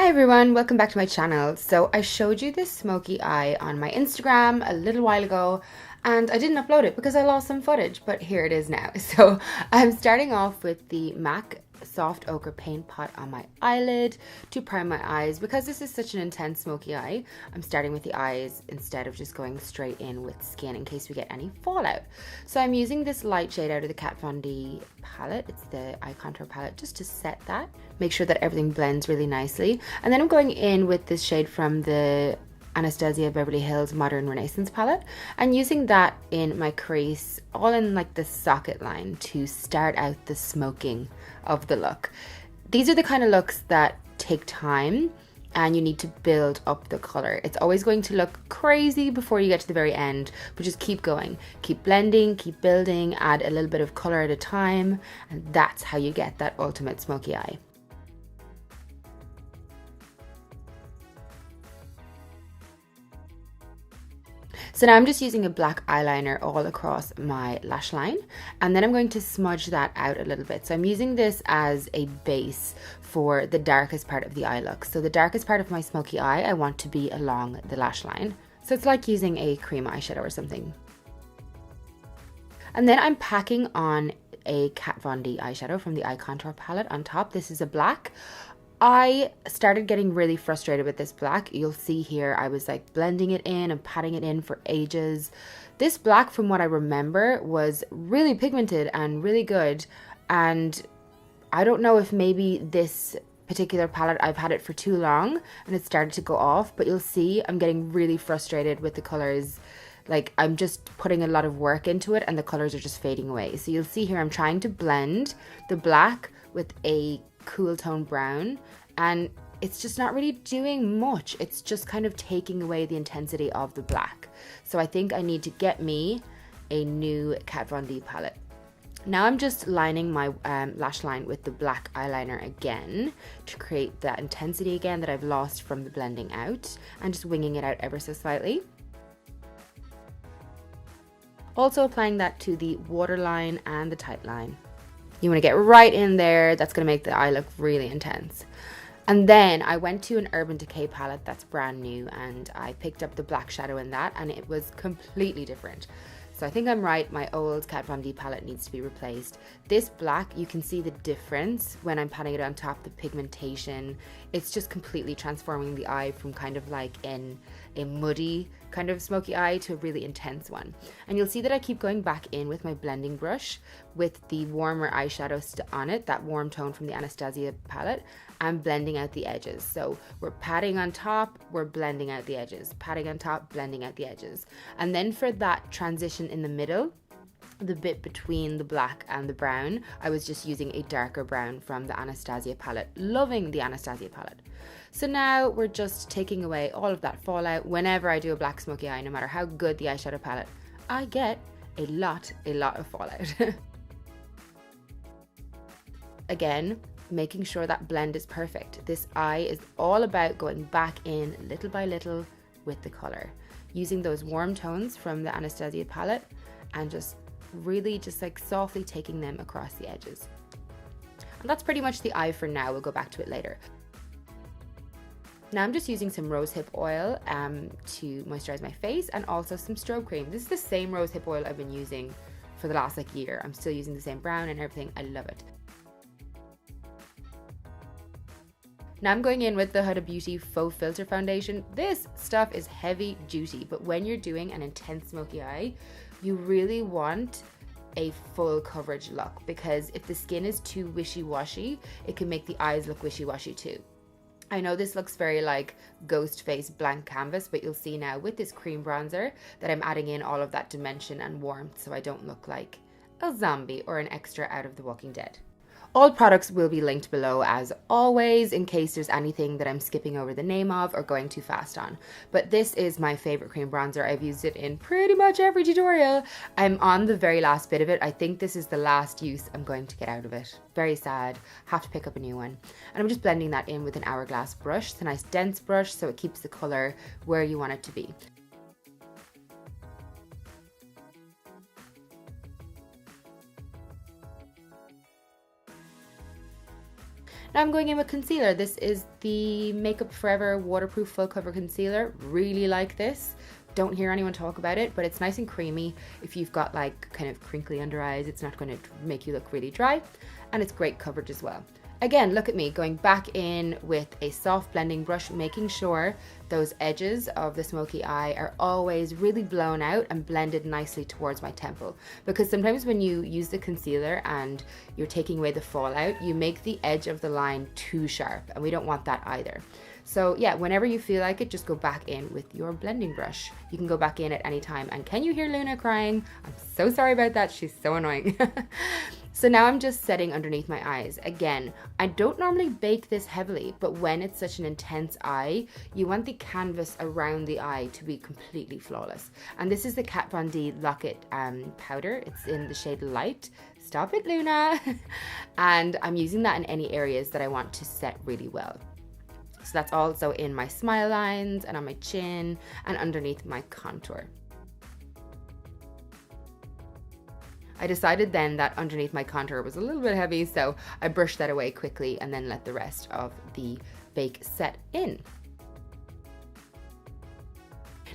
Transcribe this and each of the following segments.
Everyone, welcome back to my channel. So I showed you this smoky eye on my Instagram a little while ago and I didn't upload it because I lost some footage, but here it is now. So I'm starting off with the MAC Soft Ochre Paint Pot on my eyelid to prime my eyes. Because this is such an intense smoky eye, I'm starting with the eyes instead of just going straight in with skin in case we get any fallout. So I'm using this light shade out of the Kat Von D palette. It's the eye contour palette, just to set that, make sure that everything blends really nicely. And then I'm going in with this shade from the Anastasia Beverly Hills Modern Renaissance palette and using that in my crease, all in like the socket line, to start out the smoking of the look. These are the kind of looks that take time and you need to build up the color. It's always going to look crazy before you get to the very end, but just keep going, keep blending, keep building, add a little bit of color at a time, and that's how you get that ultimate smoky eye. So now I'm just using a black eyeliner all across my lash line, and then I'm going to smudge that out a little bit. So I'm using this as a base for the darkest part of the eye look. So the darkest part of my smoky eye, I want to be along the lash line. So it's like using a cream eyeshadow or something. And then I'm packing on a Kat Von D eyeshadow from the Eye Contour palette on top. This is a black. I started getting really frustrated with this black. You'll see here I was like blending it in and patting it in for ages. This black, from what I remember, was really pigmented and really good, and I don't know if maybe this particular palette, I've had it for too long and it started to go off, but you'll see I'm getting really frustrated with the colors. Like, I'm just putting a lot of work into it and the colors are just fading away. So you'll see here I'm trying to blend the black with a cool tone brown, and it's just not really doing much. It's just kind of taking away the intensity of the black. So I think I need to get me a new Kat Von D palette. Now I'm just lining my lash line with the black eyeliner again to create that intensity again that I've lost from the blending out, and just winging it out ever so slightly. Also applying that to the waterline and the tight line. You want to get right in there. That's going to make the eye look really intense. And then I went to an Urban Decay palette that's brand new, and I picked up the black shadow in that, and it was completely different. So I think I'm right, my old Kat Von D palette needs to be replaced. This black, you can see the difference when I'm patting it on top, the pigmentation. It's just completely transforming the eye from kind of like in a muddy kind of smoky eye to a really intense one. And you'll see that I keep going back in with my blending brush with the warmer eyeshadow on it, that warm tone from the Anastasia palette. I'm blending out the edges. So we're patting on top, we're blending out the edges, patting on top, blending out the edges. And then for that transition in the middle, the bit between the black and the brown, I was just using a darker brown from the Anastasia palette. Loving the Anastasia palette. So now we're just taking away all of that fallout. Whenever I do a black smoky eye, no matter how good the eyeshadow palette, I get a lot of fallout. Again, making sure that blend is perfect. This eye is all about going back in little by little with the color, using those warm tones from the Anastasia palette and just really just like softly taking them across the edges. And that's pretty much the eye for now. We'll go back to it later. Now I'm just using some rosehip oil to moisturize my face, and also some strobe cream. This is the same rosehip oil I've been using for the last like year. I'm still using the same brown and everything. I love it. Now I'm going in with the Huda Beauty Faux Filter Foundation. This stuff is heavy duty, but when you're doing an intense smoky eye, you really want a full coverage look, because if the skin is too wishy-washy, it can make the eyes look wishy-washy too. I know this looks very like ghost face blank canvas, but you'll see now with this cream bronzer that I'm adding in all of that dimension and warmth so I don't look like a zombie or an extra out of The Walking Dead. All products will be linked below as always, in case there's anything that I'm skipping over the name of or going too fast on. But this is my favorite cream bronzer. I've used it in pretty much every tutorial. I'm on the very last bit of it. I think this is the last use I'm going to get out of it. Very sad. Have to pick up a new one. And I'm just blending that in with an hourglass brush. It's a nice dense brush, so it keeps the color where you want it to be. Now I'm going in with concealer. This is the Makeup Forever Waterproof Full Cover Concealer. Really like this. Don't hear anyone talk about it, but it's nice and creamy. If you've got like kind of crinkly under eyes, it's not going to make you look really dry, and it's great coverage as well. Again, look at me going back in with a soft blending brush, making sure those edges of the smoky eye are always really blown out and blended nicely towards my temple. Because sometimes when you use the concealer and you're taking away the fallout, you make the edge of the line too sharp, and we don't want that either. So yeah, whenever you feel like it, just go back in with your blending brush. You can go back in at any time. And can you hear Luna crying? I'm so sorry about that. She's so annoying. So now I'm just setting underneath my eyes. Again, I don't normally bake this heavily, but when it's such an intense eye, you want the canvas around the eye to be completely flawless. And this is the Kat Von D Lock-It powder. It's in the shade Light. Stop it, Luna. And I'm using that in any areas that I want to set really well. So that's also in my smile lines and on my chin and underneath my contour. I decided then that underneath my contour was a little bit heavy, so I brushed that away quickly and then let the rest of the bake set in.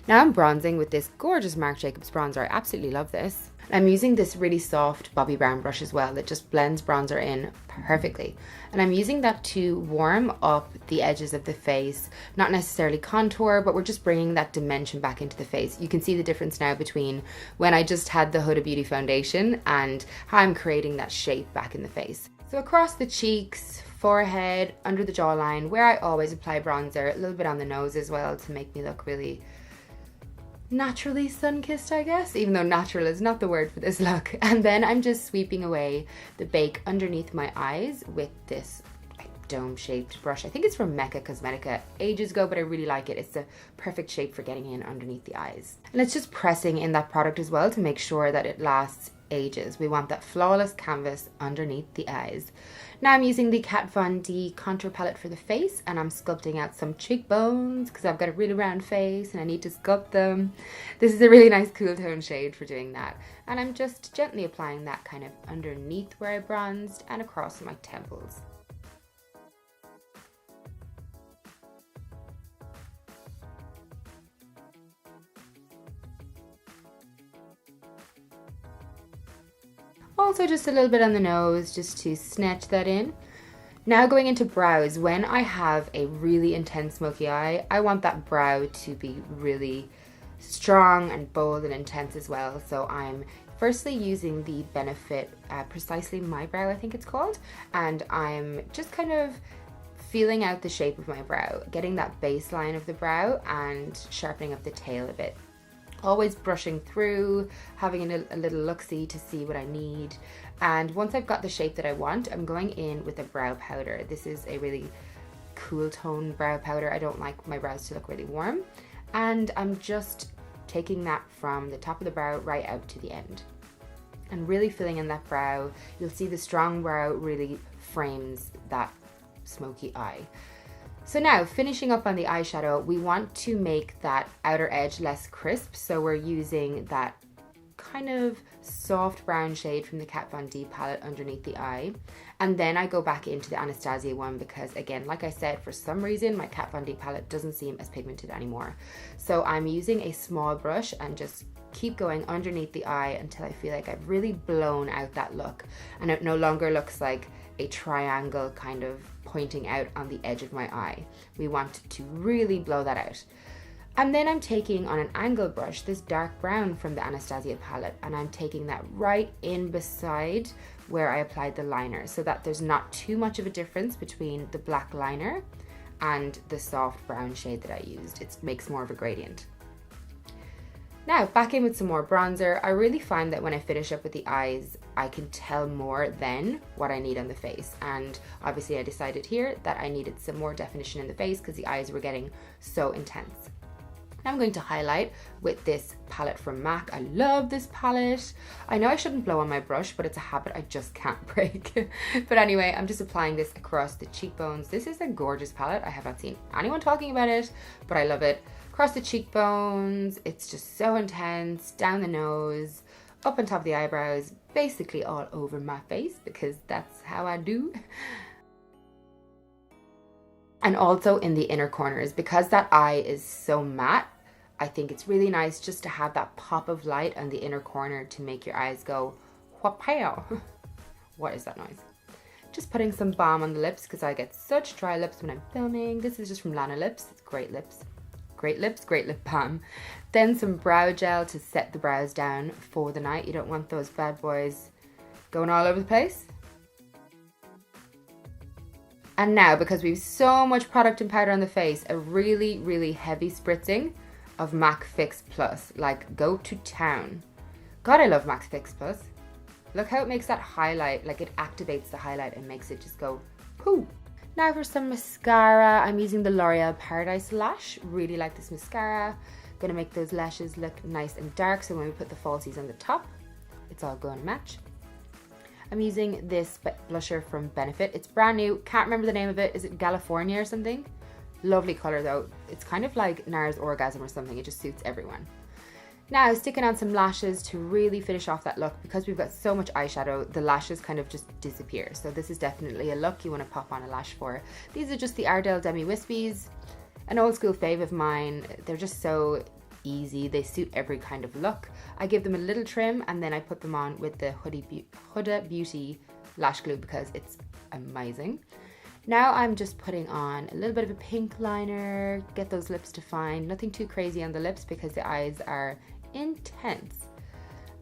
Now I'm bronzing with this gorgeous Marc Jacobs bronzer. I absolutely love this. I'm using this really soft Bobbi Brown brush as well that just blends bronzer in perfectly. And I'm using that to warm up the edges of the face, not necessarily contour, but we're just bringing that dimension back into the face. You can see the difference now between when I just had the Huda Beauty foundation and how I'm creating that shape back in the face. So across the cheeks, forehead, under the jawline, where I always apply bronzer, a little bit on the nose as well to make me look really naturally sun-kissed, I guess, even though natural is not the word for this look. And then I'm just sweeping away the bake underneath my eyes with this dome-shaped brush. I think it's from Mecca Cosmetica ages ago, but I really like it. It's the perfect shape for getting in underneath the eyes. And it's just pressing in that product as well to make sure that it lasts ages. We want that flawless canvas underneath the eyes. Now I'm using the Kat Von D contour palette for the face, and I'm sculpting out some cheekbones because I've got a really round face and I need to sculpt them. This is a really nice cool tone shade for doing that. And I'm just gently applying that kind of underneath where I bronzed and across my temples. Also just a little bit on the nose just to snatch that in. Now going into brows, when I have a really intense smoky eye, I want that brow to be really strong and bold and intense as well. So I'm firstly using the Benefit Precisely My Brow, I think it's called, and I'm just kind of feeling out the shape of my brow, getting that baseline of the brow and sharpening up the tail a bit. Always brushing through, having a little look-see to see what I need. And once I've got the shape that I want, I'm going in with a brow powder. This is a really cool tone brow powder. I don't like my brows to look really warm. And I'm just taking that from the top of the brow right out to the end. And really filling in that brow. You'll see the strong brow really frames that smoky eye. So now, finishing up on the eyeshadow, we want to make that outer edge less crisp, so we're using that kind of soft brown shade from the Kat Von D palette underneath the eye. And then I go back into the Anastasia one because, again, like I said, for some reason my Kat Von D palette doesn't seem as pigmented anymore. So I'm using a small brush and just keep going underneath the eye until I feel like I've really blown out that look and it no longer looks like a triangle kind of pointing out on the edge of my eye. We want to really blow that out. And then I'm taking on an angle brush this dark brown from the Anastasia palette, and I'm taking that right in beside where I applied the liner so that there's not too much of a difference between the black liner and the soft brown shade that I used. It makes more of a gradient. Now back in with some more bronzer. I really find that when I finish up with the eyes, I can tell more then what I need on the face. And obviously I decided here that I needed some more definition in the face because the eyes were getting so intense. Now I'm going to highlight with this palette from MAC. I love this palette. I know I shouldn't blow on my brush, but it's a habit I just can't break. But anyway, I'm just applying this across the cheekbones. This is a gorgeous palette. I have not seen anyone talking about it, but I love it. Across the cheekbones, it's just so intense, down the nose, up on top of the eyebrows, basically all over my face because that's how I do. And also in the inner corners, because that eye is so matte, I think it's really nice just to have that pop of light on the inner corner to make your eyes go wha-pow. What is that noise? Just putting some balm on the lips because I get such dry lips when I'm filming. This is just from Lana Lips. It's great lips. Great lips, great lip balm. Then some brow gel to set the brows down for the night. You don't want those bad boys going all over the place. And now, because we have so much product and powder on the face, a really, really heavy spritzing of MAC Fix Plus. Like, go to town. God, I love MAC Fix Plus. Look how it makes that highlight, like it activates the highlight and makes it just go poo. Now for some mascara, I'm using the L'Oreal Paradise Lash. Really like this mascara. Gonna make those lashes look nice and dark, so when we put the falsies on the top, it's all going to match. I'm using this blusher from Benefit. It's brand new, can't remember the name of it. Is it California or something? Lovely color though. It's kind of like NARS Orgasm or something. It just suits everyone. Now sticking on some lashes to really finish off that look. Because we've got so much eyeshadow, the lashes kind of just disappear. So this is definitely a look you want to pop on a lash for. These are just the Ardell Demi Wispies. An old school fave of mine. They're just so easy. They suit every kind of look. I give them a little trim and then I put them on with the Huda Beauty lash glue because it's amazing. Now I'm just putting on a little bit of a pink liner, get those lips defined. Nothing too crazy on the lips because the eyes are intense.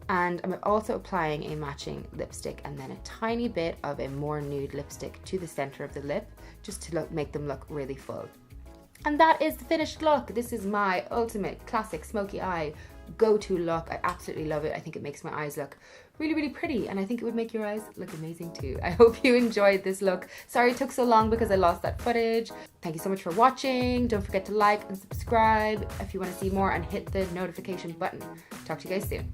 And I'm also applying a matching lipstick and then a tiny bit of a more nude lipstick to the center of the lip just to make them look really full. And that is the finished look. This is my ultimate classic smoky eye go-to look. I absolutely love it. I think it makes my eyes look really, really pretty, and I think it would make your eyes look amazing too. I hope you enjoyed this look. Sorry it took so long because I lost that footage. Thank you so much for watching. Don't forget to like and subscribe if you want to see more and hit the notification button. Talk to you guys soon.